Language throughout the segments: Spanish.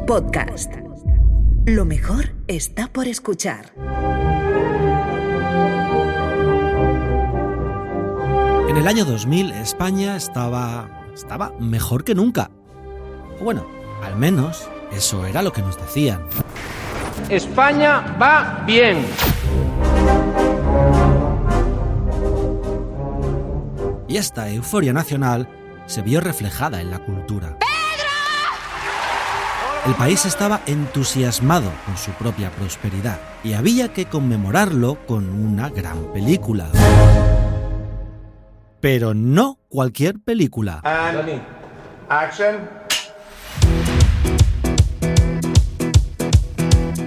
Podcast. Lo mejor está por escuchar. En el año 2000, España estaba mejor que nunca. Bueno, al menos eso era lo que nos decían. España va bien. Y esta euforia nacional se vio reflejada en la cultura. El país estaba entusiasmado con su propia prosperidad y había que conmemorarlo con una gran película. Pero no cualquier película. And action.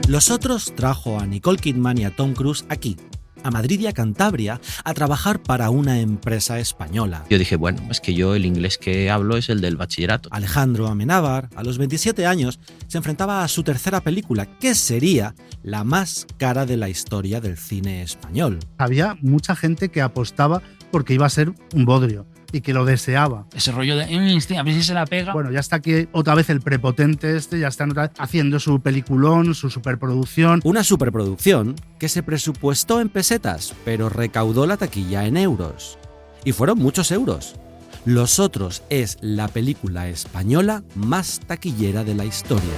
Los Otros trajo a Nicole Kidman y a Tom Cruise aquí, a Madrid y a Cantabria, a trabajar para una empresa española. Yo dije, bueno, es que yo el inglés que hablo es el del bachillerato. Alejandro Amenábar, a los 27 años, se enfrentaba a su tercera película, que sería la más cara de la historia del cine español. Había mucha gente que apostaba porque iba a ser un bodrio y que lo deseaba. Ese rollo de a ver si se la pega. Bueno, ya está aquí otra vez el prepotente ya está otra vez haciendo su peliculón, su superproducción. Una superproducción que se presupuestó en pesetas, pero recaudó la taquilla en euros. Y fueron muchos euros. Los Otros es la película española más taquillera de la historia.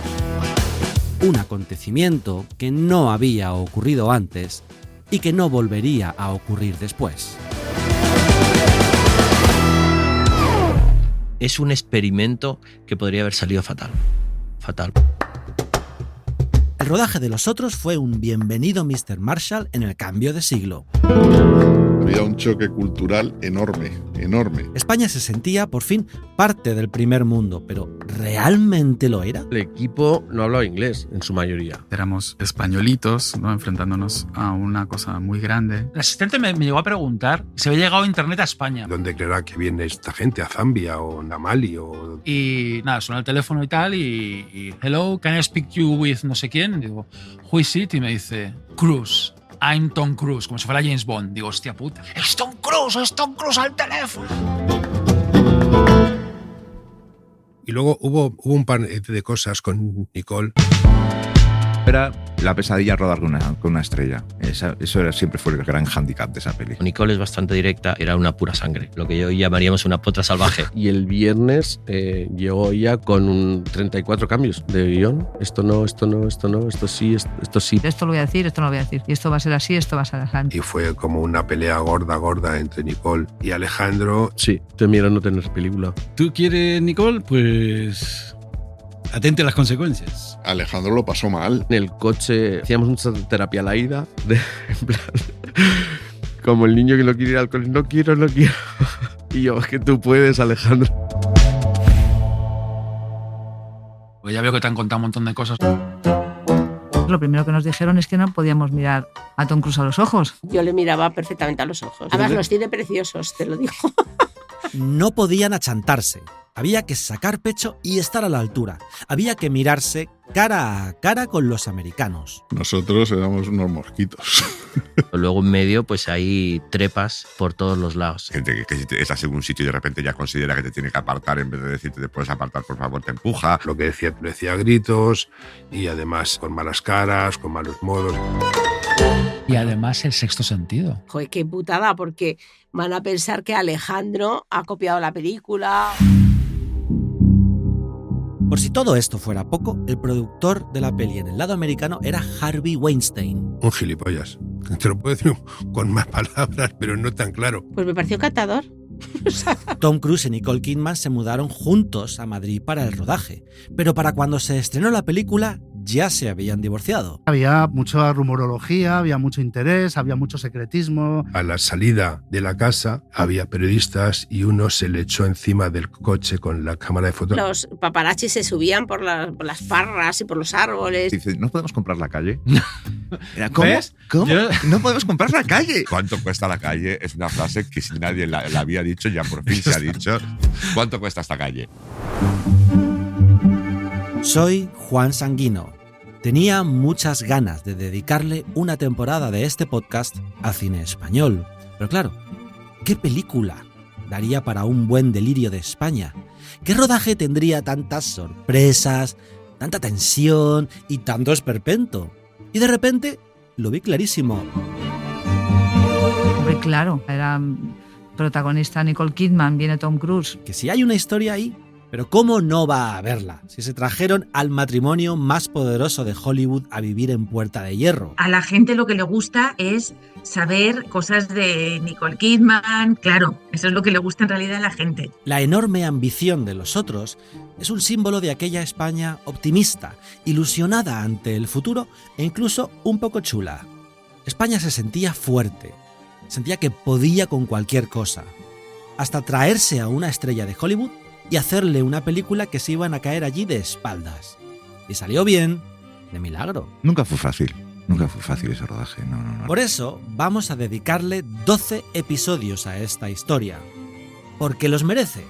Un acontecimiento que no había ocurrido antes y que no volvería a ocurrir después. Es un experimento que podría haber salido fatal. Fatal. El rodaje de Los Otros fue un bienvenido Mr. Marshall en el cambio de siglo. Había un choque cultural enorme. España se sentía, por fin, parte del primer mundo, pero ¿realmente lo era? El equipo no hablaba inglés, en su mayoría. Éramos españolitos, ¿no? Enfrentándonos a una cosa muy grande. El asistente me llegó a preguntar si había llegado internet a España. ¿Dónde creerá que viene esta gente? ¿A Zambia o a Mali? Y nada, sonó el teléfono y tal, y hello, can I speak you with no sé quién? Y digo, who is it? Y me dice, Cruise. I'm Tom Cruise, como si fuera James Bond. Digo, hostia puta, ¡es Tom Cruise al teléfono! Y luego hubo un par de cosas con Nicole. Era la pesadilla rodar con una estrella. Siempre fue el gran hándicap de esa peli. Nicole es bastante directa, era una pura sangre, lo que hoy llamaríamos una potra salvaje. Y el viernes llegó ella con 34 cambios de guión. Esto no, esto sí, esto sí. Esto lo voy a decir, esto no lo voy a decir. Y esto va a ser así, esto va a ser así. Y fue como una pelea gorda entre Nicole y Alejandro. Sí, temieron no tener película. ¿Tú quieres, Nicole? Pues atente a las consecuencias. Alejandro lo pasó mal. En el coche hacíamos mucha terapia a la ida, en plan, como el niño que no quiere ir al colegio, no quiero. Y yo, es que tú puedes, Alejandro. Pues ya veo que te han contado un montón de cosas. Lo primero que nos dijeron es que no podíamos mirar a Tom Cruise a los ojos. Yo le miraba perfectamente a los ojos. Además, los tiene preciosos, te lo digo. No podían achantarse. Había que sacar pecho y estar a la altura. Había que mirarse cara a cara con los americanos. Nosotros éramos unos mosquitos. Luego en medio pues hay trepas por todos los lados. Gente que si estás en un sitio y de repente ya considera que te tiene que apartar, en vez de decirte te puedes apartar, por favor, te empuja. Lo que decía a gritos y además con malas caras, con malos modos. Y además el sexto sentido. Joder, qué putada, porque van a pensar que Alejandro ha copiado la película. Por si todo esto fuera poco, el productor de la peli en el lado americano era Harvey Weinstein. Un gilipollas. Te lo puedo decir con más palabras, pero no tan claro. Pues me pareció encantador. Tom Cruise y Nicole Kidman se mudaron juntos a Madrid para el rodaje, pero para cuando se estrenó la película ya se habían divorciado. Había mucha rumorología, había mucho interés, había mucho secretismo. A la salida de la casa había periodistas y uno se le echó encima del coche con la cámara de fotos. Los paparazzis se subían por las parras y por los árboles. Dice, ¿no podemos comprar la calle? ¿Cómo? ¿Ves? ¿Cómo? No podemos comprar la calle. ¿Cuánto cuesta la calle? Es una frase que si nadie la había dicho, ya por fin se ha dicho. ¿Cuánto cuesta esta calle? Soy Juan Sanguino. Tenía muchas ganas de dedicarle una temporada de este podcast al cine español. Pero claro, ¿qué película daría para un buen delirio de España? ¿Qué rodaje tendría tantas sorpresas, tanta tensión y tanto esperpento. Y de repente lo vi clarísimo. Hombre, claro, era protagonista Nicole Kidman, viene Tom Cruise. Que si hay una historia ahí, pero ¿cómo no va a haberla? Si se trajeron al matrimonio más poderoso de Hollywood a vivir en Puerta de Hierro. A la gente lo que le gusta es saber cosas de Nicole Kidman, claro, eso es lo que le gusta en realidad a la gente. La enorme ambición de los otros es un símbolo de aquella España optimista, ilusionada ante el futuro e incluso un poco chula. España se sentía fuerte, sentía que podía con cualquier cosa, hasta traerse a una estrella de Hollywood y hacerle una película que se iban a caer allí de espaldas. Y salió bien, de milagro. Nunca fue fácil ese rodaje, no. Por eso vamos a dedicarle 12 episodios a esta historia. Porque los merece,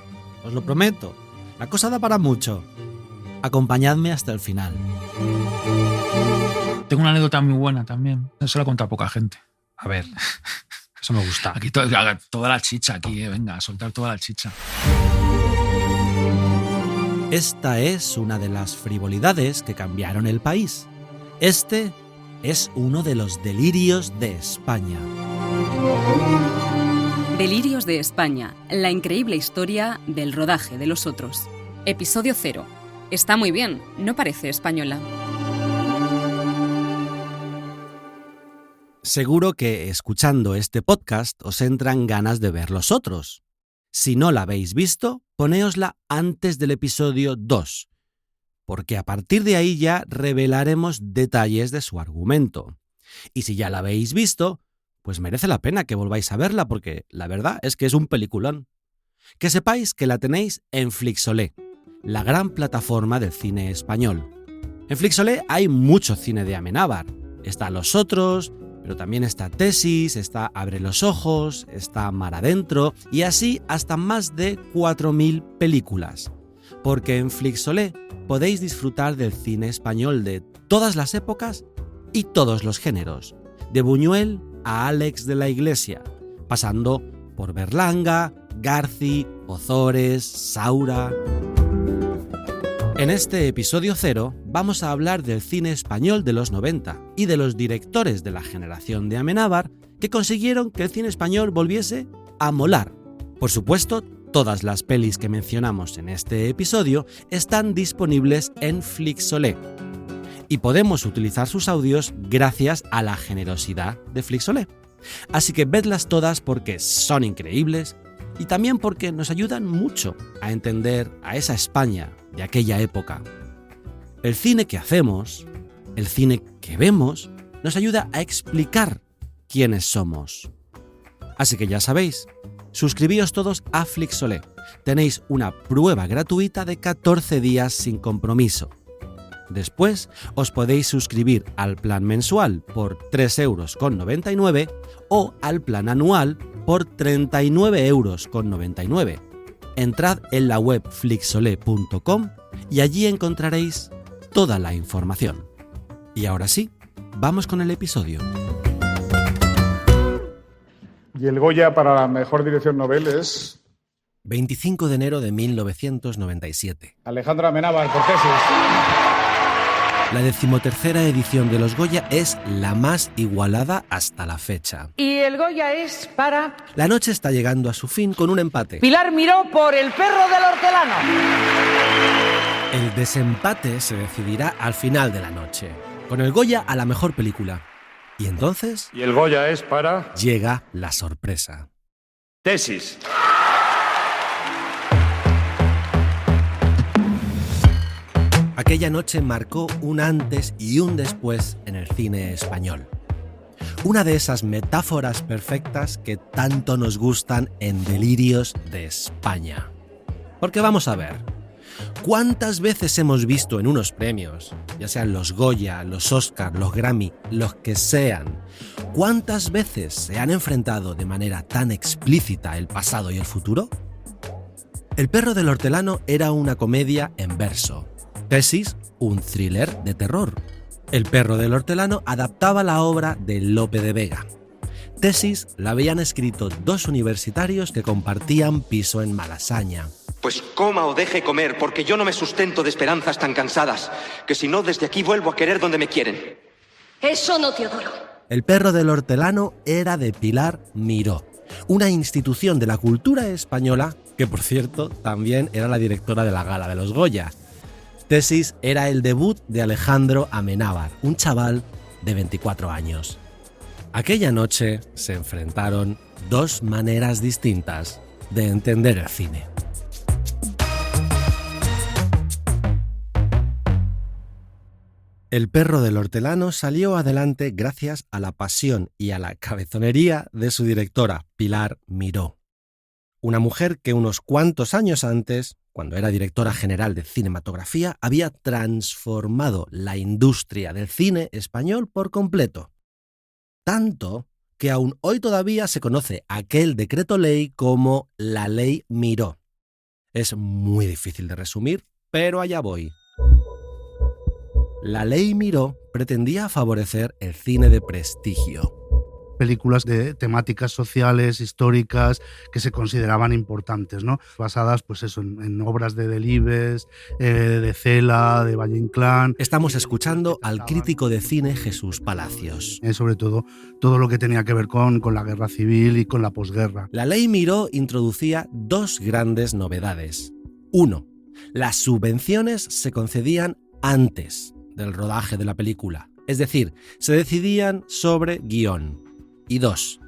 os lo prometo. La cosa da para mucho. Acompañadme hasta el final. Tengo una anécdota muy buena también. Eso la cuenta poca gente. A ver, eso me gusta. Aquí toda la chicha aquí, venga, a soltar toda la chicha. Esta es una de las frivolidades que cambiaron el país. Este es uno de los delirios de España. Delirios de España, la increíble historia del rodaje de Los Otros. Episodio 0. Está muy bien, no parece española. Seguro que escuchando este podcast os entran ganas de ver Los Otros. Si no la habéis visto, ponéosla antes del episodio 2, porque a partir de ahí ya revelaremos detalles de su argumento. Y si ya la habéis visto, pues merece la pena que volváis a verla, porque la verdad es que es un peliculón. Que sepáis que la tenéis en Flixolé, la gran plataforma del cine español. En Flixolé hay mucho cine de Amenábar. Está Los Otros, pero también está Tesis, está Abre los ojos, está Mar adentro y así hasta más de 4.000 películas. Porque en Flixolé podéis disfrutar del cine español de todas las épocas y todos los géneros. De Buñuel a Álex de la Iglesia, pasando por Berlanga, Garci, Ozores, Saura. En este episodio 0 vamos a hablar del cine español de los 90 y de los directores de la generación de Amenábar que consiguieron que el cine español volviese a molar. Por supuesto, todas las pelis que mencionamos en este episodio están disponibles en Flixolé y podemos utilizar sus audios gracias a la generosidad de Flixolé. Así que vedlas todas porque son increíbles y también porque nos ayudan mucho a entender a esa España de aquella época. El cine que hacemos, el cine que vemos, nos ayuda a explicar quiénes somos. Así que ya sabéis, suscribíos todos a Flixolé. Tenéis una prueba gratuita de 14 días sin compromiso. Después os podéis suscribir al plan mensual por 3,99 € o al plan anual por 39,99 €. Entrad en la web flixolé.com y allí encontraréis toda la información. Y ahora sí, vamos con el episodio. Y el Goya para la mejor dirección novel es 25 de enero de 1997. Alejandro Amenábar por Tesis. La 13ª edición de los Goya es la más igualada hasta la fecha. Y el Goya es para La noche está llegando a su fin con un empate. Pilar Miró por El perro del hortelano. El desempate se decidirá al final de la noche, con el Goya a la mejor película. Y entonces Y el Goya es para llega la sorpresa. Tesis. Aquella noche marcó un antes y un después en el cine español. Una de esas metáforas perfectas que tanto nos gustan en Delirios de España. Porque vamos a ver, ¿cuántas veces hemos visto en unos premios, ya sean los Goya, los Oscar, los Grammy, los que sean, cuántas veces se han enfrentado de manera tan explícita el pasado y el futuro? El perro del hortelano era una comedia en verso. Tesis, un thriller de terror. El perro del hortelano adaptaba la obra de Lope de Vega. Tesis la habían escrito dos universitarios que compartían piso en Malasaña. Pues coma o deje comer, porque yo no me sustento de esperanzas tan cansadas, que si no, desde aquí vuelvo a querer donde me quieren. Eso no, Teodoro. El perro del hortelano era de Pilar Miró, una institución de la cultura española que, por cierto, también era la directora de la Gala de los Goya. Tesis era el debut de Alejandro Amenábar, un chaval de 24 años. Aquella noche se enfrentaron dos maneras distintas de entender el cine. El perro del hortelano salió adelante gracias a la pasión y a la cabezonería de su directora, Pilar Miró. Una mujer que unos cuantos años antes, cuando era directora general de cinematografía, había transformado la industria del cine español por completo. Tanto que aún hoy todavía se conoce aquel decreto ley como la Ley Miró. Es muy difícil de resumir, pero allá voy. La Ley Miró pretendía favorecer el cine de prestigio. Películas de temáticas sociales, históricas, que se consideraban importantes, ¿no? Basadas, pues eso, en obras de Delibes, de Cela, de Valle Inclán. Estamos escuchando al crítico de cine Jesús Palacios. Sobre todo lo que tenía que ver con la guerra civil y con la posguerra. La Ley Miró introducía dos grandes novedades. 1. Las subvenciones se concedían antes del rodaje de la película, es decir, se decidían sobre guión. Y 2.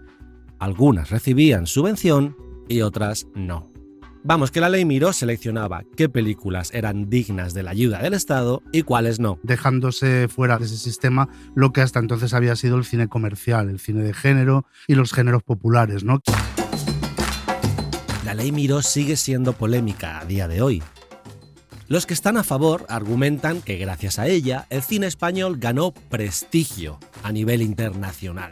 Algunas recibían subvención y otras no. Vamos, que la Ley Miró seleccionaba qué películas eran dignas de la ayuda del Estado y cuáles no. Dejándose fuera de ese sistema lo que hasta entonces había sido el cine comercial, el cine de género y los géneros populares, ¿no? La Ley Miró sigue siendo polémica a día de hoy. Los que están a favor argumentan que gracias a ella el cine español ganó prestigio a nivel internacional,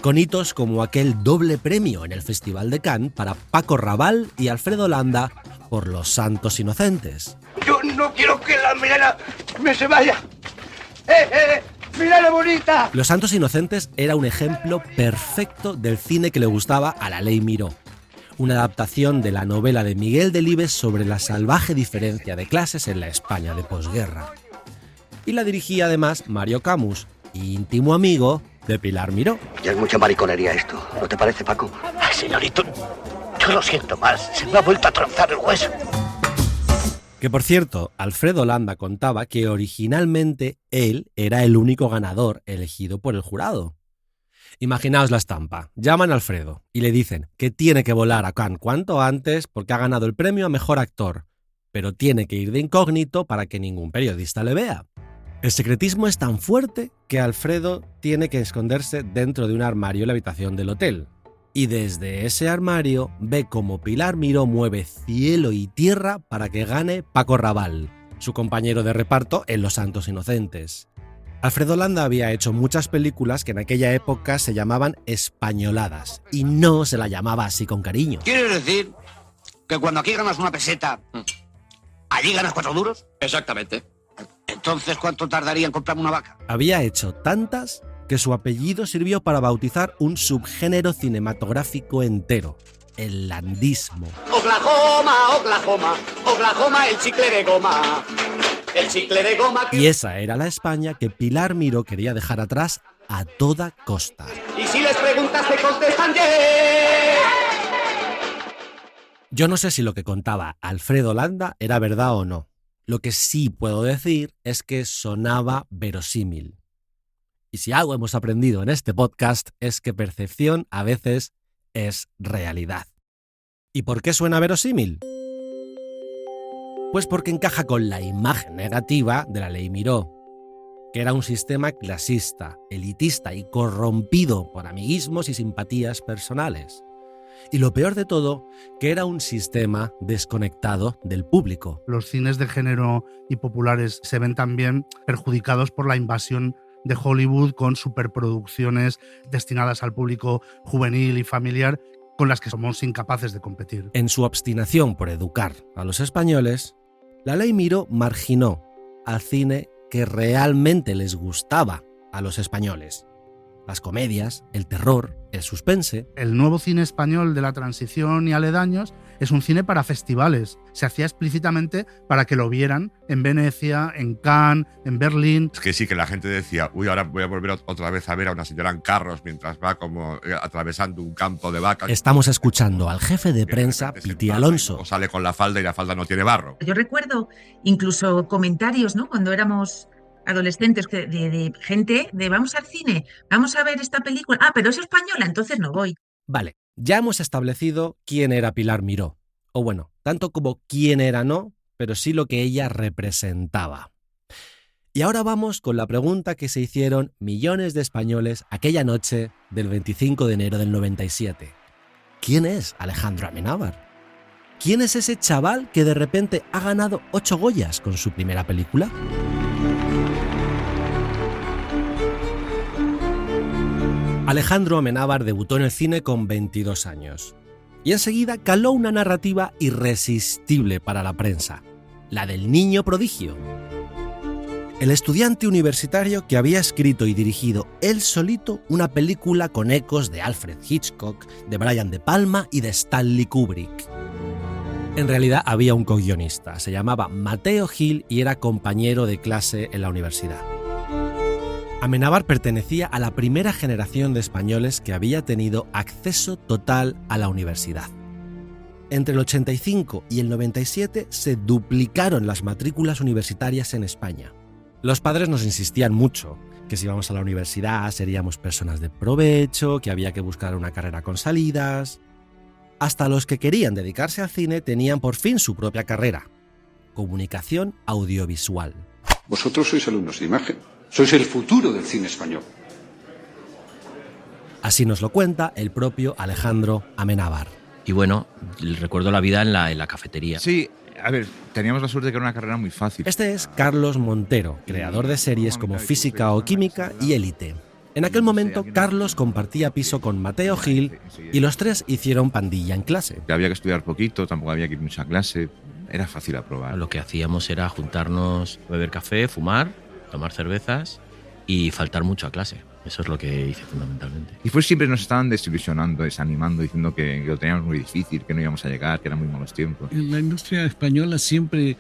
con hitos como aquel doble premio en el Festival de Cannes para Paco Rabanne y Alfredo Landa por Los Santos Inocentes. Yo no quiero que la Milena me se vaya. ¡Milena bonita! Los Santos Inocentes era un ejemplo perfecto del cine que le gustaba a la Ley Miró. Una adaptación de la novela de Miguel Delibes sobre la salvaje diferencia de clases en la España de posguerra. Y la dirigía además Mario Camus, íntimo amigo de Pilar Miró. Ya es mucha mariconería esto, ¿no te parece, Paco? Ay, señorito, yo lo siento más, se me ha vuelto a trozar el hueso. Que por cierto, Alfredo Landa contaba que originalmente él era el único ganador elegido por el jurado. Imaginaos la estampa, llaman a Alfredo y le dicen que tiene que volar a Cannes cuanto antes porque ha ganado el premio a mejor actor, pero tiene que ir de incógnito para que ningún periodista le vea. El secretismo es tan fuerte que Alfredo tiene que esconderse dentro de un armario en la habitación del hotel. Y desde ese armario ve cómo Pilar Miró mueve cielo y tierra para que gane Paco Rabanne, su compañero de reparto en Los Santos Inocentes. Alfredo Landa había hecho muchas películas que en aquella época se llamaban españoladas y no se la llamaba así con cariño. ¿Quieres decir que cuando aquí ganas una peseta, allí ganas 4 duros? Exactamente. Entonces, ¿cuánto tardaría en comprarme una vaca? Había hecho tantas que su apellido sirvió para bautizar un subgénero cinematográfico entero, el landismo. Oklahoma, Oklahoma, Oklahoma, el chicle de goma. El chicle de goma. Y esa era la España que Pilar Miró quería dejar atrás a toda costa. Y si les preguntas, te contestan ¡yeah! Yo no sé si lo que contaba Alfredo Landa era verdad o no. Lo que sí puedo decir es que sonaba verosímil. Y si algo hemos aprendido en este podcast es que percepción a veces es realidad. ¿Y por qué suena verosímil? Pues porque encaja con la imagen negativa de la Ley Miró, que era un sistema clasista, elitista y corrompido por amiguismos y simpatías personales. Y lo peor de todo, que era un sistema desconectado del público. Los cines de género y populares se ven también perjudicados por la invasión de Hollywood con superproducciones destinadas al público juvenil y familiar con las que somos incapaces de competir. En su obstinación por educar a los españoles, la Ley Miró marginó al cine que realmente les gustaba a los españoles. Las comedias, el terror, el suspense. El nuevo cine español de la transición y aledaños es un cine para festivales. Se hacía explícitamente para que lo vieran en Venecia, en Cannes, en Berlín. Es que sí, que la gente decía, uy, ahora voy a volver otra vez a ver a una señora en carros mientras va como atravesando un campo de vacas. Estamos escuchando al jefe de prensa, Piti Alonso. O sale con la falda y la falda no tiene barro. Yo recuerdo incluso comentarios, ¿no? Cuando éramos adolescentes de gente de vamos al cine, vamos a ver esta película. Ah, pero es española, entonces no voy. Vale, ya hemos establecido quién era Pilar Miró. O bueno, tanto como quién era no, pero sí lo que ella representaba. Y ahora vamos con la pregunta que se hicieron millones de españoles aquella noche del 25 de enero del 97. ¿Quién es Alejandro Amenábar? ¿Quién es ese chaval que de repente ha ganado 8 Goyas con su primera película? Alejandro Amenábar debutó en el cine con 22 años y enseguida caló una narrativa irresistible para la prensa, la del niño prodigio. El estudiante universitario que había escrito y dirigido él solito una película con ecos de Alfred Hitchcock, de Brian De Palma y de Stanley Kubrick. En realidad había un co-guionista, se llamaba Mateo Gil y era compañero de clase en la universidad. Amenábar pertenecía a la primera generación de españoles que había tenido acceso total a la universidad. Entre el 85 y el 97 se duplicaron las matrículas universitarias en España. Los padres nos insistían mucho, que si íbamos a la universidad seríamos personas de provecho, que había que buscar una carrera con salidas. Hasta los que querían dedicarse al cine tenían por fin su propia carrera: comunicación audiovisual. Vosotros sois alumnos de imagen, sois el futuro del cine español. Así nos lo cuenta el propio Alejandro Amenábar. Y bueno, recuerdo la vida en la cafetería. Sí, a ver, teníamos la suerte de que era una carrera muy fácil. Este es Carlos Montero, creador de series como Física o Química y Élite. En aquel momento, Carlos compartía piso con Mateo Gil y los tres hicieron pandilla en clase. Había que estudiar poquito, tampoco había que ir mucho a clase, era fácil aprobar. Lo que hacíamos era juntarnos, beber café, fumar, tomar cervezas y faltar mucho a clase. Eso es lo que hice fundamentalmente. Y pues siempre nos estaban desilusionando, desanimando, diciendo que lo teníamos muy difícil, que no íbamos a llegar, que eran muy malos tiempos. En la industria española siempre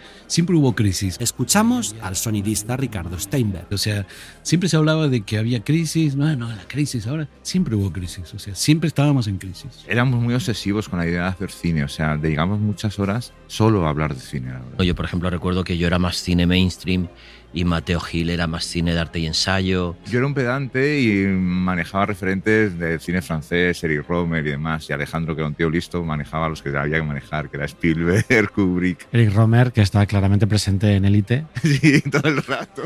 hubo crisis. Escuchamos al sonidista Ricardo Steinberg. O sea, siempre se hablaba de que había crisis. No, la crisis, ahora siempre hubo crisis. O sea, siempre estábamos en crisis. Éramos muy obsesivos con la idea de hacer cine. O sea, dedicamos muchas horas solo a hablar de cine. Yo, por ejemplo, recuerdo que yo era más cine mainstream y Mateo Gil era más cine de arte y ensayo. Yo era un pedante y manejaba referentes del cine francés, Eric Romer y demás. Y Alejandro, que era un tío listo, manejaba los que había que manejar, que era Spielberg, Kubrick. Eric Romer, que está claramente presente en Élite. Sí, todo el rato.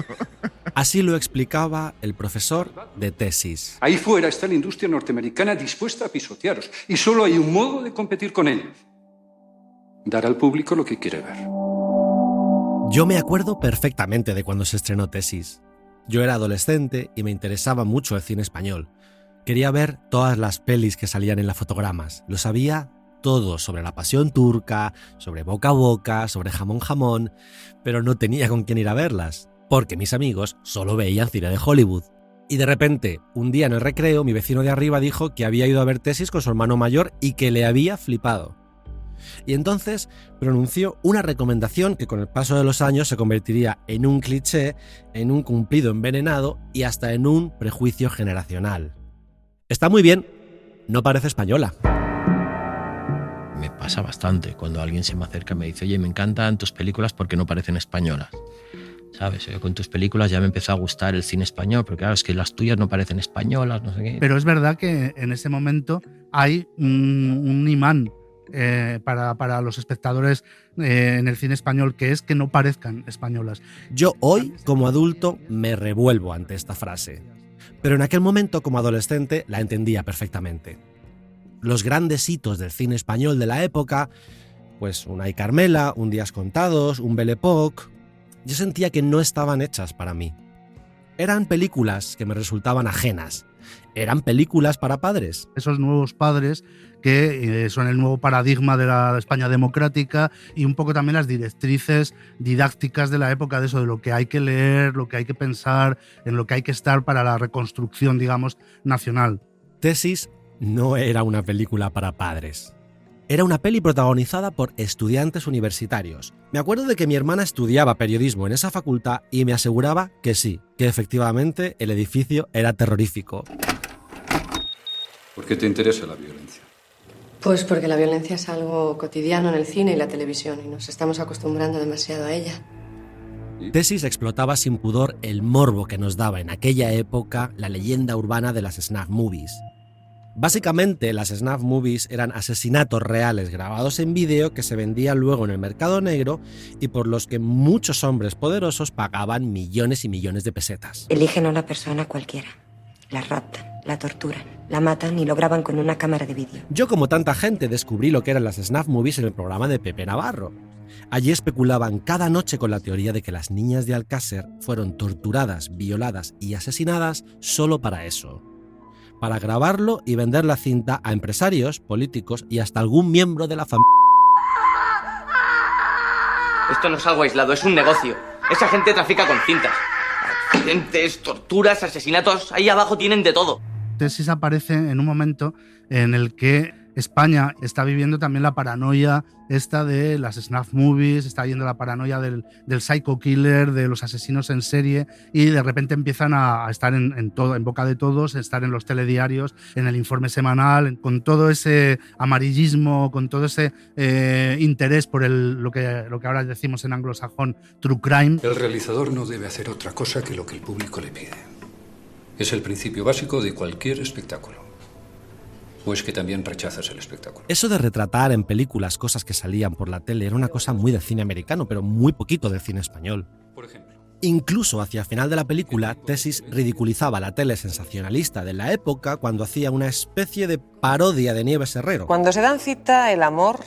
Así lo explicaba el profesor de tesis. Ahí fuera está la industria norteamericana dispuesta a pisotearos. Y solo hay un modo de competir con él: dar al público lo que quiere ver. Yo me acuerdo perfectamente de cuando se estrenó Tesis. Yo era adolescente y me interesaba mucho el cine español. Quería ver todas las pelis que salían en las fotogramas. Lo sabía todo sobre la pasión turca, sobre Boca a Boca, sobre Jamón Jamón, pero no tenía con quién ir a verlas, porque mis amigos solo veían cine de Hollywood. Y de repente, un día en el recreo, mi vecino de arriba dijo que había ido a ver Tesis con su hermano mayor y que le había flipado. Y entonces pronunció una recomendación que con el paso de los años se convertiría en un cliché, en un cumplido envenenado y hasta en un prejuicio generacional. Está muy bien, no parece española. Me pasa bastante cuando alguien se me acerca y me dice: oye, me encantan tus películas porque no parecen españolas. ¿Sabes? Con tus películas ya me empezó a gustar el cine español, porque claro, es que las tuyas no parecen españolas, no sé qué. Pero es verdad que en ese momento hay un imán para los espectadores en el cine español, que es que no parezcan españolas. Yo hoy, como adulto, me revuelvo ante esta frase, pero en aquel momento, como adolescente, la entendía perfectamente. Los grandes hitos del cine español de la época, pues Unai Carmela, Un Días Contados, Un Belle Époque, yo sentía que no estaban hechas para mí. Eran películas que me resultaban ajenas. Eran películas para padres. Esos nuevos padres que son el nuevo paradigma de la España democrática y un poco también las directrices didácticas de la época, de eso, de lo que hay que leer, lo que hay que pensar, en lo que hay que estar para la reconstrucción, digamos, nacional. Tesis no era una película para padres. Era una peli protagonizada por estudiantes universitarios. Me acuerdo de que mi hermana estudiaba periodismo en esa facultad y me aseguraba que sí, que efectivamente el edificio era terrorífico. ¿Por qué te interesa la violencia? Pues porque la violencia es algo cotidiano en el cine y la televisión y nos estamos acostumbrando demasiado a ella. Tesis explotaba sin pudor el morbo que nos daba en aquella época la leyenda urbana de las snuff movies. Básicamente, las snuff movies eran asesinatos reales grabados en vídeo que se vendían luego en el mercado negro y por los que muchos hombres poderosos pagaban millones y millones de pesetas. Eligen a una persona cualquiera. La raptan, la torturan, la matan y lo graban con una cámara de vídeo. Yo, como tanta gente, descubrí lo que eran las snuff movies en el programa de Pepe Navarro. Allí especulaban cada noche con la teoría de que las niñas de Alcácer fueron torturadas, violadas y asesinadas solo para eso. Para grabarlo y vender la cinta a empresarios, políticos y hasta algún miembro de la familia. Esto no es algo aislado, es un negocio. Esa gente trafica con cintas. Accidentes, torturas, asesinatos, ahí abajo tienen de todo. Tesis aparece en un momento en el que España está viviendo también la paranoia esta de las snuff movies, está viendo la paranoia del psycho killer, de los asesinos en serie, y de repente empiezan a estar en boca de todos, estar en los telediarios, en el informe semanal, con todo ese amarillismo, con todo ese interés por lo que ahora decimos en anglosajón true crime. El realizador no debe hacer otra cosa que lo que el público le pide. Es el principio básico de cualquier espectáculo. ¿O es que también rechazas el espectáculo? Eso de retratar en películas cosas que salían por la tele era una cosa muy del cine americano, pero muy poquito del cine español. Por ejemplo. Incluso hacia el final de la película, Tesis ridiculizaba la tele sensacionalista de la época cuando hacía una especie de parodia de Nieves Herrero. Cuando se dan cita el amor,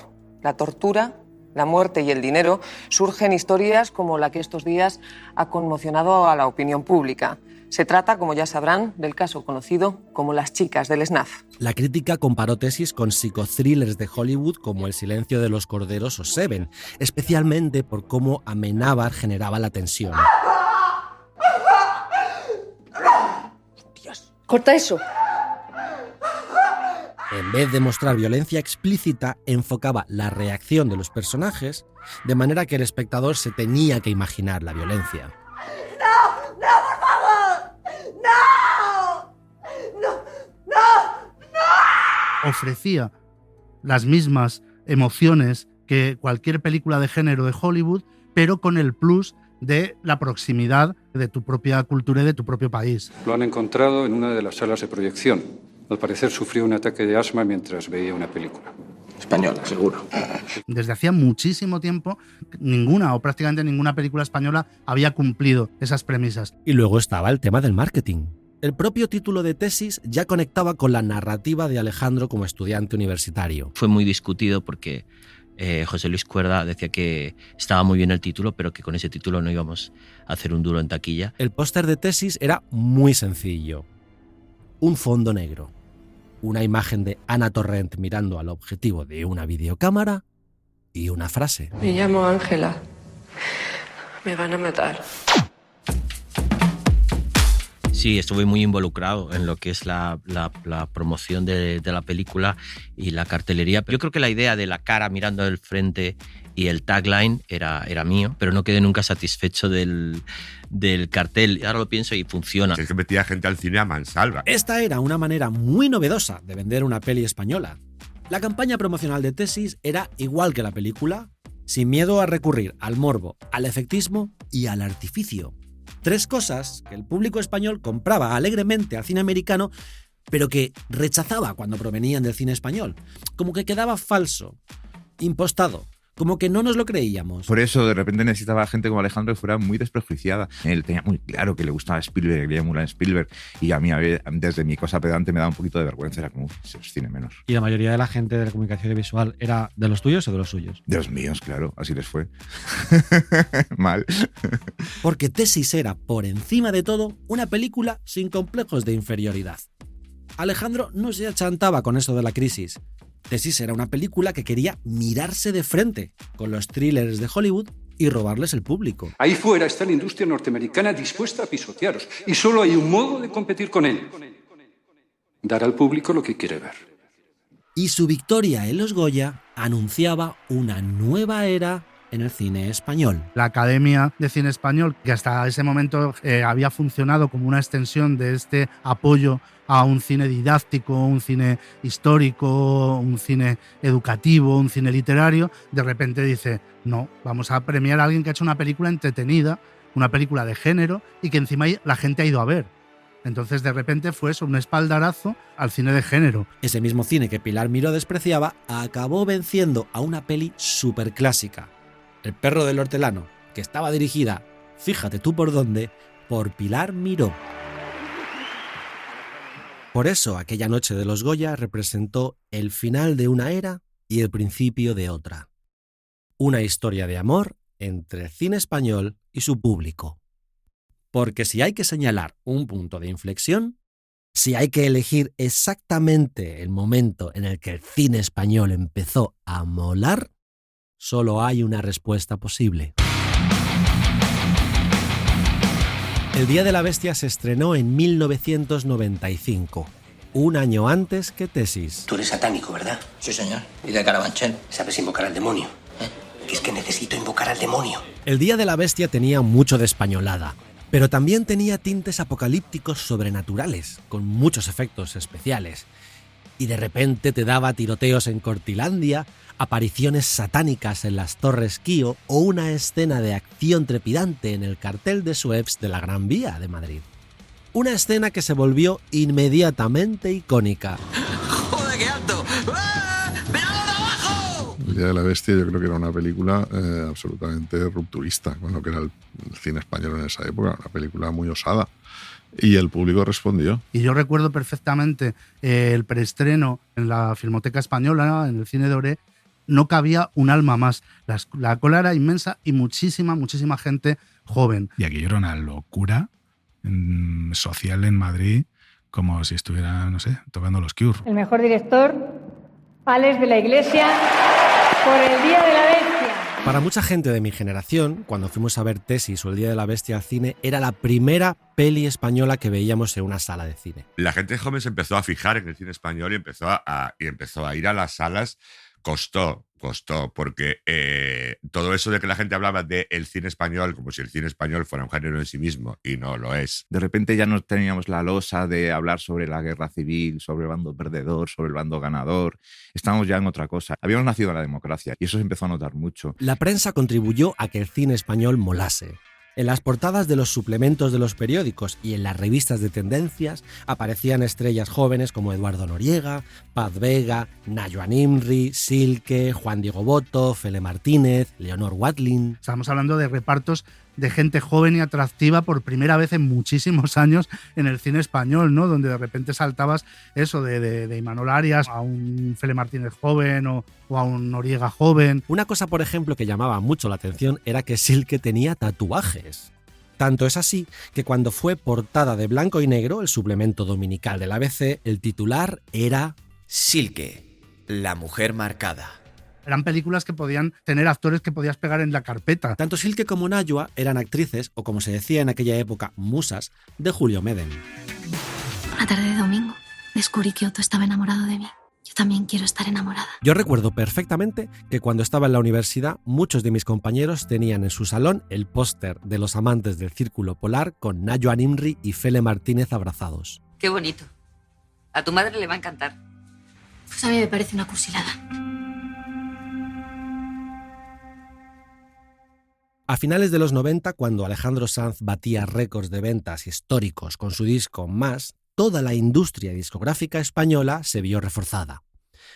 la tortura, la muerte y el dinero, surgen historias como la que estos días ha conmocionado a la opinión pública. Se trata, como ya sabrán, del caso conocido como Las chicas del snuff. La crítica comparó Tesis con psicothrillers de Hollywood como El silencio de los corderos o Seven, especialmente por cómo Amenábar generaba la tensión. Dios, corta eso. En vez de mostrar violencia explícita, enfocaba la reacción de los personajes, de manera que el espectador se tenía que imaginar la violencia. ¡No! ¡No, por favor! ¡No! ¡No! ¡No! ¡No! Ofrecía las mismas emociones que cualquier película de género de Hollywood, pero con el plus de la proximidad de tu propia cultura y de tu propio país. Lo han encontrado en una de las salas de proyección. Al parecer sufrió un ataque de asma mientras veía una película. Española, seguro. Desde hacía muchísimo tiempo, ninguna o prácticamente ninguna película española había cumplido esas premisas. Y luego estaba el tema del marketing. El propio título de Tesis ya conectaba con la narrativa de Alejandro como estudiante universitario. Fue muy discutido porque José Luis Cuerda decía que estaba muy bien el título, pero que con ese título no íbamos a hacer un duro en taquilla. El póster de Tesis era muy sencillo. Un fondo negro, una imagen de Ana Torrent mirando al objetivo de una videocámara y una frase. Me llamo Ángela. Me van a matar. Sí, estuve muy involucrado en lo que es la promoción de la película y la cartelería. Yo creo que la idea de la cara mirando al frente y el tagline era mío, pero no quedé nunca satisfecho del cartel. Ahora lo pienso y funciona. Es que metía gente al cine a mansalva. Esta era una manera muy novedosa de vender una peli española. La campaña promocional de Tesis era igual que la película, sin miedo a recurrir al morbo, al efectismo y al artificio. 3 cosas que el público español compraba alegremente al cine americano, pero que rechazaba cuando provenían del cine español. Como que quedaba falso, impostado, como que no nos lo creíamos. Por eso de repente necesitaba gente como Alejandro que fuera muy desprejuiciada. Él tenía muy claro que le gustaba Spielberg, que quería emular a Spielberg, y a mí desde mi cosa pedante me daba un poquito de vergüenza, era como, se os cine menos. ¿Y la mayoría de la gente de la comunicación visual era de los tuyos o de los suyos? De los míos, claro, así les fue. Mal. Porque Tesis era, por encima de todo, una película sin complejos de inferioridad. Alejandro no se achantaba con eso de la crisis. Tesis era una película que quería mirarse de frente con los thrillers de Hollywood y robarles el público. Ahí fuera está la industria norteamericana dispuesta a pisotearos. Y solo hay un modo de competir con él. Dar al público lo que quiere ver. Y su victoria en los Goya anunciaba una nueva era en el cine español. La Academia de Cine Español, que hasta ese momento había funcionado como una extensión de este apoyo a un cine didáctico, un cine histórico, un cine educativo, un cine literario, de repente dice, no, vamos a premiar a alguien que ha hecho una película entretenida, una película de género y que encima la gente ha ido a ver. Entonces, de repente fue eso, un espaldarazo al cine de género. Ese mismo cine que Pilar Miró despreciaba acabó venciendo a una peli superclásica, El perro del hortelano, que estaba dirigida, fíjate tú por dónde, por Pilar Miró. Por eso, aquella noche de los Goya representó el final de una era y el principio de otra. Una historia de amor entre el cine español y su público. Porque si hay que señalar un punto de inflexión, si hay que elegir exactamente el momento en el que el cine español empezó a molar, solo hay una respuesta posible. El Día de la Bestia se estrenó en 1995, un año antes que Tesis. Tú eres satánico, ¿verdad? Sí, señor. Y de Carabanchel. ¿Sabes invocar al demonio? Que es que necesito invocar al demonio. El Día de la Bestia tenía mucho de españolada, pero también tenía tintes apocalípticos sobrenaturales, con muchos efectos especiales. Y de repente te daba tiroteos en Cortilandia, apariciones satánicas en las Torres Kío o una escena de acción trepidante en el cartel de Sueps de la Gran Vía de Madrid. Una escena que se volvió inmediatamente icónica. ¡Joder, qué alto! El Día de la Bestia yo creo que era una película absolutamente rupturista con lo que era el cine español en esa época, una película muy osada. Y el público respondió. Y yo recuerdo perfectamente el preestreno en la Filmoteca Española, en el Cine de Oré, no cabía un alma más. La cola era inmensa y muchísima gente joven. Y aquello era una locura social en Madrid, como si estuviera, no sé, tocando los Cure. El mejor director, Alex de la Iglesia, por El Día de la Bestia. Para mucha gente de mi generación, cuando fuimos a ver Tesis o El Día de la Bestia al cine, era la primera peli española que veíamos en una sala de cine. La gente joven se empezó a fijar en el cine español y empezó a ir a las salas. Costó, porque todo eso de que la gente hablaba del cine español como si el cine español fuera un género en sí mismo, y no lo es. De repente ya no teníamos la losa de hablar sobre la guerra civil, sobre el bando perdedor, sobre el bando ganador. Estábamos ya en otra cosa. Habíamos nacido en la democracia y eso se empezó a notar mucho. La prensa contribuyó a que el cine español molase. En las portadas de los suplementos de los periódicos y en las revistas de tendencias aparecían estrellas jóvenes como Eduardo Noriega, Paz Vega, Nayo Nimri, Silke, Juan Diego Boto, Fele Martínez, Leonor Watling. Estamos hablando de repartos de gente joven y atractiva por primera vez en muchísimos años en el cine español, ¿no? Donde de repente saltabas eso de Imanol Arias a un Fele Martínez joven o a un Noriega joven. Una cosa, por ejemplo, que llamaba mucho la atención era que Silke tenía tatuajes. Tanto es así que cuando fue portada de blanco y negro, el suplemento dominical del ABC, el titular era Silke, la mujer marcada. Eran películas que podían tener actores que podías pegar en la carpeta. Tanto Silke como Nayua eran actrices, o como se decía en aquella época, musas, de Julio Medem. Una tarde de domingo descubrí que Otto estaba enamorado de mí. Yo también quiero estar enamorada. Yo recuerdo perfectamente que cuando estaba en la universidad, muchos de mis compañeros tenían en su salón el póster de Los amantes del Círculo Polar con Nayo Nimri y Fele Martínez abrazados. Qué bonito. A tu madre le va a encantar. Pues a mí me parece una cursilada. A finales de los 90, cuando Alejandro Sanz batía récords de ventas históricos con su disco Más, toda la industria discográfica española se vio reforzada.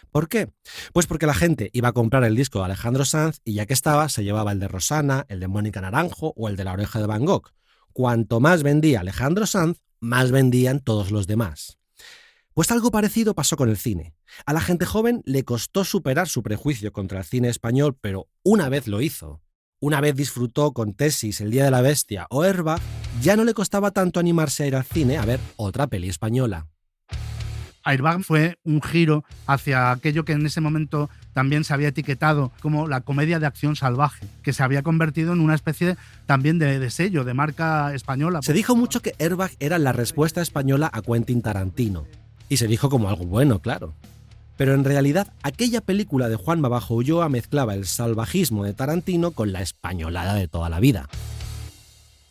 ¿Por qué? Pues porque la gente iba a comprar el disco de Alejandro Sanz y ya que estaba, se llevaba el de Rosana, el de Mónica Naranjo o el de La Oreja de Van Gogh. Cuanto más vendía Alejandro Sanz, más vendían todos los demás. Pues algo parecido pasó con el cine. A la gente joven le costó superar su prejuicio contra el cine español, pero una vez lo hizo. Una vez disfrutó con Tesis, El Día de la Bestia o Airbag, ya no le costaba tanto animarse a ir al cine a ver otra peli española. Airbag fue un giro hacia aquello que en ese momento también se había etiquetado como la comedia de acción salvaje, que se había convertido en una especie también de sello, de marca española. Se dijo mucho que Airbag era la respuesta española a Quentin Tarantino. Y se dijo como algo bueno, claro. Pero en realidad aquella película de Juan Babajo Ulloa mezclaba el salvajismo de Tarantino con la españolada de toda la vida.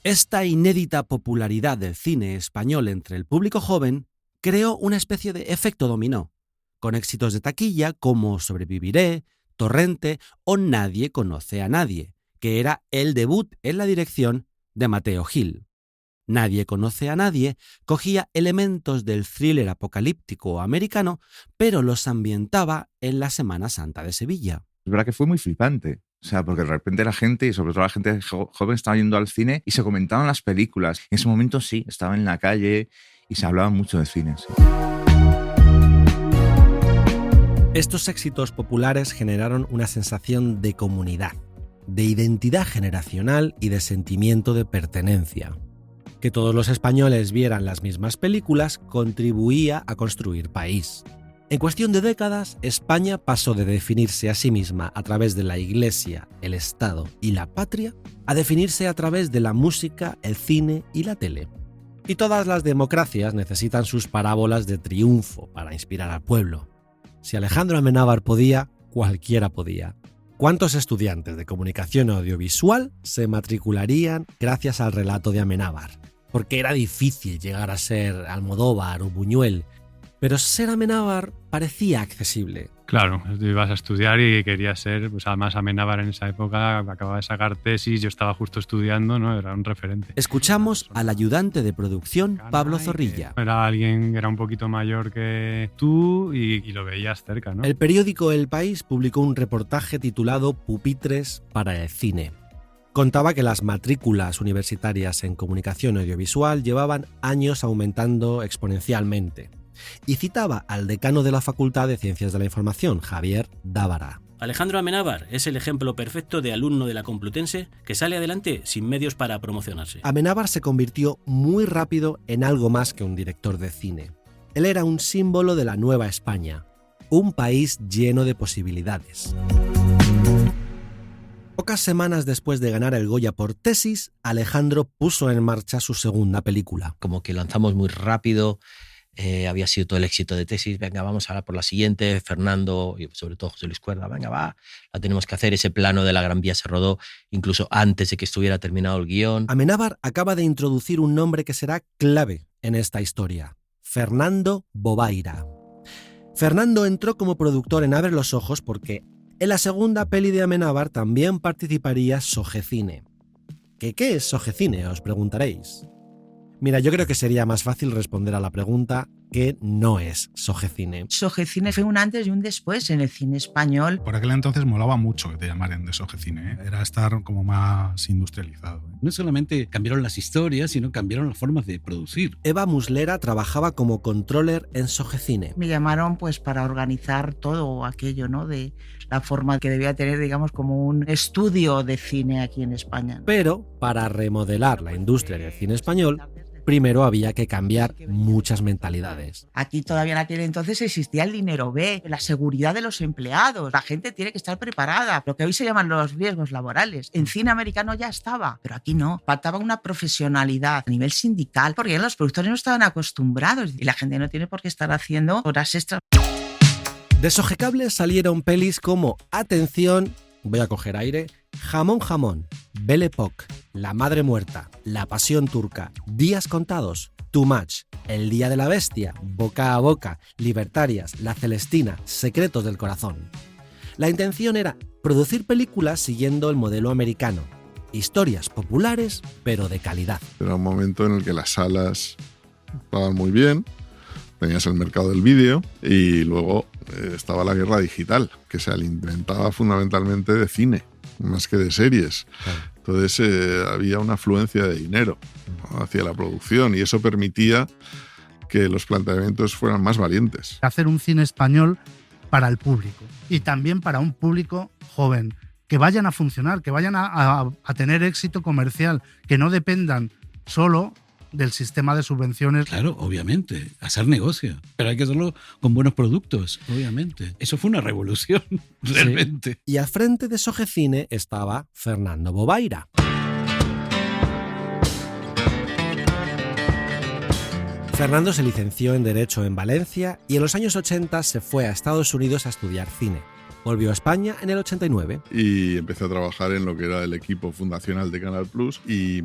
Esta inédita popularidad del cine español entre el público joven creó una especie de efecto dominó, con éxitos de taquilla como Sobreviviré, Torrente o Nadie conoce a nadie, que era el debut en la dirección de Mateo Gil. Nadie conoce a nadie cogía elementos del thriller apocalíptico americano, pero los ambientaba en la Semana Santa de Sevilla. Es verdad que fue muy flipante. O sea, porque de repente la gente, y sobre todo la gente joven, estaba yendo al cine y se comentaban las películas. En ese momento sí, estaba en la calle y se hablaba mucho de cine. Sí. Estos éxitos populares generaron una sensación de comunidad, de identidad generacional y de sentimiento de pertenencia. Que todos los españoles vieran las mismas películas contribuía a construir país. En cuestión de décadas, España pasó de definirse a sí misma a través de la Iglesia, el Estado y la patria, a definirse a través de la música, el cine y la tele. Y todas las democracias necesitan sus parábolas de triunfo para inspirar al pueblo. Si Alejandro Amenábar podía, cualquiera podía. ¿Cuántos estudiantes de comunicación audiovisual se matricularían gracias al relato de Amenábar? Porque era difícil llegar a ser Almodóvar o Buñuel, pero ser Amenábar parecía accesible. Claro, tú ibas a estudiar y querías ser, pues además Amenábar en esa época acababa de sacar tesis, yo estaba justo estudiando, ¿no? Era un referente. Escuchamos al ayudante de producción Pablo Zorrilla. Era alguien que era un poquito mayor que tú y lo veías cerca, ¿no? El periódico El País publicó un reportaje titulado Pupitres para el cine. Contaba que las matrículas universitarias en comunicación audiovisual llevaban años aumentando exponencialmente. Y citaba al decano de la Facultad de Ciencias de la Información, Javier Dávara. Alejandro Amenábar es el ejemplo perfecto de alumno de la Complutense que sale adelante sin medios para promocionarse. Amenábar se convirtió muy rápido en algo más que un director de cine. Él era un símbolo de la nueva España, un país lleno de posibilidades. Pocas semanas después de ganar el Goya por Tesis, Alejandro puso en marcha su segunda película. Como que lanzamos muy rápido. Había sido todo el éxito de Tesis, venga, vamos ahora por la siguiente, Fernando y sobre todo José Luis Cuerda, venga, va, la tenemos que hacer. Ese plano de la Gran Vía se rodó incluso antes de que estuviera terminado el guión. Amenábar acaba de introducir un nombre que será clave en esta historia, Fernando Bobaira. Fernando entró como productor en Abre los ojos porque en la segunda peli de Amenábar también participaría Sogecine. ¿Qué es Sogecine?, os preguntaréis. Mira, yo creo que sería más fácil responder a la pregunta que no es Sogecine. Sogecine fue un antes y un después en el cine español. Por aquel entonces molaba mucho que te llamaran de Sogecine, ¿eh? Era estar como más industrializado. No solamente cambiaron las historias, sino cambiaron las formas de producir. Eva Muslera trabajaba como controller en Sogecine. Me llamaron pues para organizar todo aquello, ¿no? De la forma que debía tener, digamos, como un estudio de cine aquí en España. Pero para remodelar la industria del cine español, primero había que cambiar muchas mentalidades. Aquí todavía en aquel entonces existía el dinero B, la seguridad de los empleados. La gente tiene que estar preparada. Lo que hoy se llaman los riesgos laborales. En cine americano ya estaba, pero aquí no. Faltaba una profesionalidad a nivel sindical, porque los productores no estaban acostumbrados y la gente no tiene por qué estar haciendo horas extras. De Sogecable salieron pelis como Atención, voy a coger aire, Jamón Jamón, Belle Époque, La Madre Muerta, La Pasión Turca, Días Contados, Too Much, El Día de la Bestia, Boca a Boca, Libertarias, La Celestina, Secretos del Corazón. La intención era producir películas siguiendo el modelo americano. Historias populares, pero de calidad. Era un momento en el que las salas estaban muy bien, tenías el mercado del vídeo y luego estaba la guerra digital, que se alimentaba fundamentalmente de cine, más que de series. Claro. Entonces había una afluencia de dinero, ¿no?, hacia la producción y eso permitía que los planteamientos fueran más valientes. Hacer un cine español para el público y también para un público joven, que vayan a funcionar, que vayan a tener éxito comercial, que no dependan solo del sistema de subvenciones. Claro, obviamente, hacer negocio, pero hay que hacerlo con buenos productos, obviamente. Eso fue una revolución, realmente. Sí. Y al frente de Sogecine estaba Fernando Fernando se licenció en Derecho en Valencia y en los años 80 se fue a Estados Unidos a estudiar cine. Volvió a España en el 89. Y empecé a trabajar en lo que era el equipo fundacional de Canal Plus y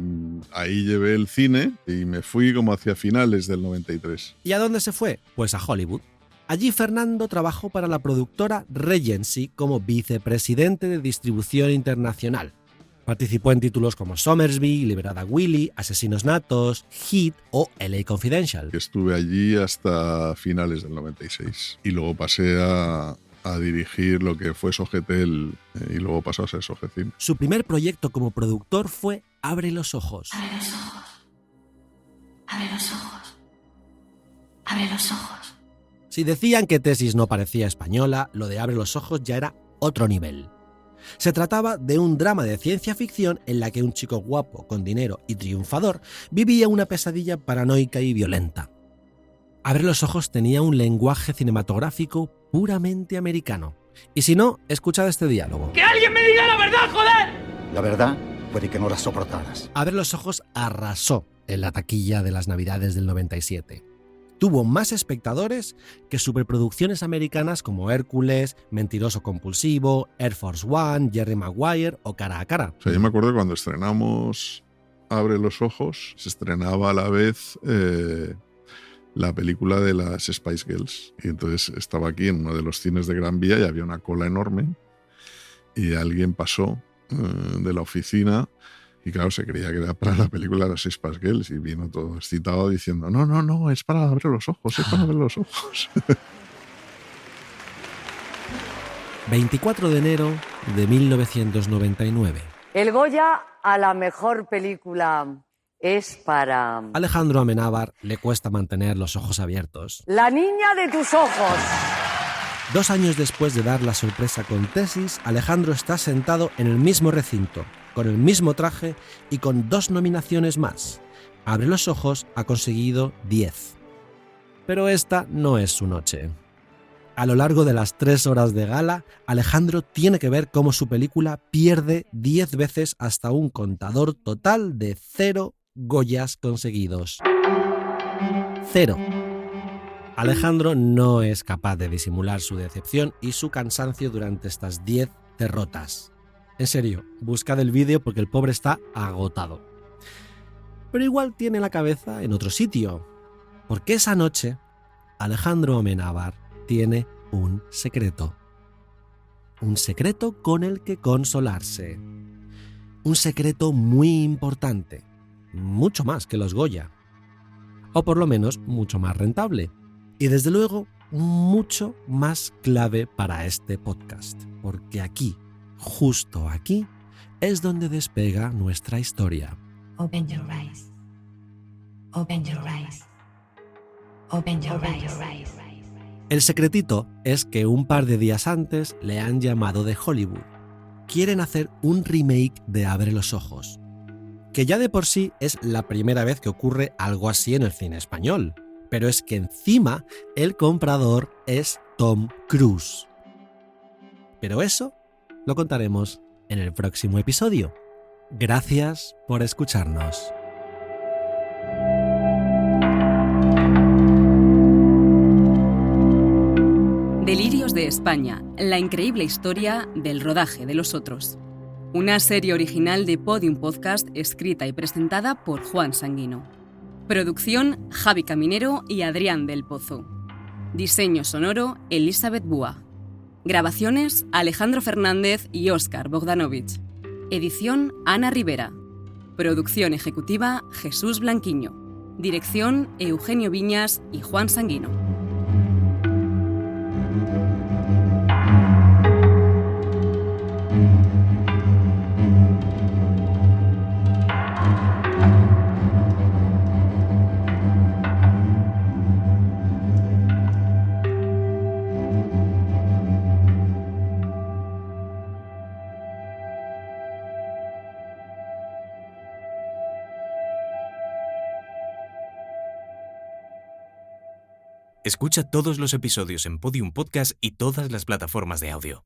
ahí llevé el cine y me fui como hacia finales del 93. ¿Y a dónde se fue? Pues a Hollywood. Allí Fernando trabajó para la productora Regency como vicepresidente de distribución internacional. Participó en títulos como Somersby, Liberada Willy, Asesinos Natos, Hit o LA Confidential. Estuve allí hasta finales del 96 y luego pasé a dirigir lo que fue Sogetel y luego pasó a ser Sogecine. Su primer proyecto como productor fue Abre los ojos. Abre los ojos. Abre los ojos. Abre los ojos. Si decían que Tesis no parecía española, lo de Abre los ojos ya era otro nivel. Se trataba de un drama de ciencia ficción en la que un chico guapo, con dinero y triunfador vivía una pesadilla paranoica y violenta. Abre los ojos tenía un lenguaje cinematográfico puramente americano. Y si no, escuchad este diálogo. ¡Que alguien me diga la verdad, joder! La verdad puede que no la soportaras. Abre los ojos arrasó en la taquilla de las Navidades del 97. Tuvo más espectadores que superproducciones americanas como Hércules, Mentiroso Compulsivo, Air Force One, Jerry Maguire o Cara a Cara. O sea, yo me acuerdo cuando estrenamos Abre los ojos, se estrenaba a la vez la película de las Spice Girls. Y entonces estaba aquí en uno de los cines de Gran Vía y había una cola enorme y alguien pasó de la oficina y claro, se creía que era para la película de las Spice Girls y vino todo excitado diciendo no, es para abrir los ojos, es para abrir los ojos. 24 de enero de 1999. El Goya a la mejor película es para Alejandro Amenábar le cuesta mantener los ojos abiertos. La niña de tus ojos. 2 años después de dar la sorpresa con Tesis, Alejandro está sentado en el mismo recinto, con el mismo traje y con 2 nominaciones más. Abre los ojos ha conseguido 10. Pero esta no es su noche. A lo largo de las 3 horas de gala, Alejandro tiene que ver cómo su película pierde 10 veces hasta un contador total de 0 Goyas conseguidos. 0. Alejandro no es capaz de disimular su decepción y su cansancio durante estas 10 derrotas. En serio, buscad el vídeo porque el pobre está agotado. Pero igual tiene la cabeza en otro sitio, porque esa noche Alejandro Amenábar tiene un secreto. Un secreto con el que consolarse. Un secreto muy importante, mucho más que los Goya. O por lo menos mucho más rentable. Y desde luego, mucho más clave para este podcast, porque aquí, justo aquí, es donde despega nuestra historia. Open your eyes. Open your eyes. Open your eyes. El secretito es que un par de días antes le han llamado de Hollywood. Quieren hacer un remake de Abre los ojos, que ya de por sí es la primera vez que ocurre algo así en el cine español. Pero es que encima el comprador es Tom Cruise. Pero eso lo contaremos en el próximo episodio. Gracias por escucharnos. Delirios de España, la increíble historia del rodaje de Los Otros. Una serie original de Podium Podcast escrita y presentada por Juan Sanguino. Producción, Javi Caminero y Adrián del Pozo. Diseño sonoro, Elizabeth Búa. Grabaciones, Alejandro Fernández y Óscar Bogdanovich. Edición, Ana Rivera. Producción ejecutiva, Jesús Blanquiño. Dirección, Eugenio Viñas y Juan Sanguino. Escucha todos los episodios en Podium Podcast y todas las plataformas de audio.